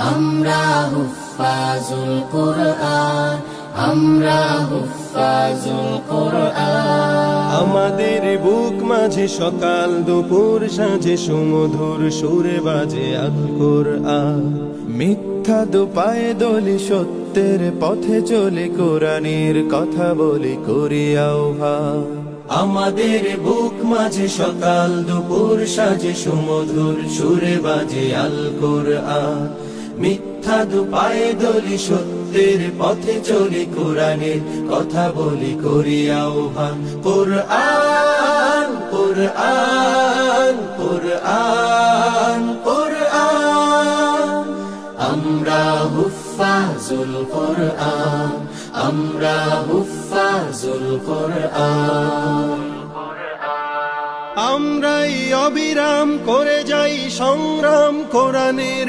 আমরা হুফাজুল কুরআন, আমরা হুফাজুল কুরআন। আমাদের বুক মাঝে সকাল দুপুর সাঁঝে সুমধুর সুরে বাজে আল কুরআন। মিথ্যা দুপায়ে দলি সত্যের পথে চলে কোরআনের কথা বলি করি আহ্বান। আমাদের বুক মাঝে সকাল দুপুর সাঁঝে সুমধুর সুরে বাজে আল কুরআন। মিথ্যা দুপায়ে দলি সত্যের পথে চলি কোরআনের কথা বলি করি আহ্বান। কুরআন কুরআন কুরআন কুরআন। আমরা হুফাজুল কুরআন, আমরা হুফাজুল কুরআন। আমরাই অবিরাম করে যাই সংগ্রাম কোরআনের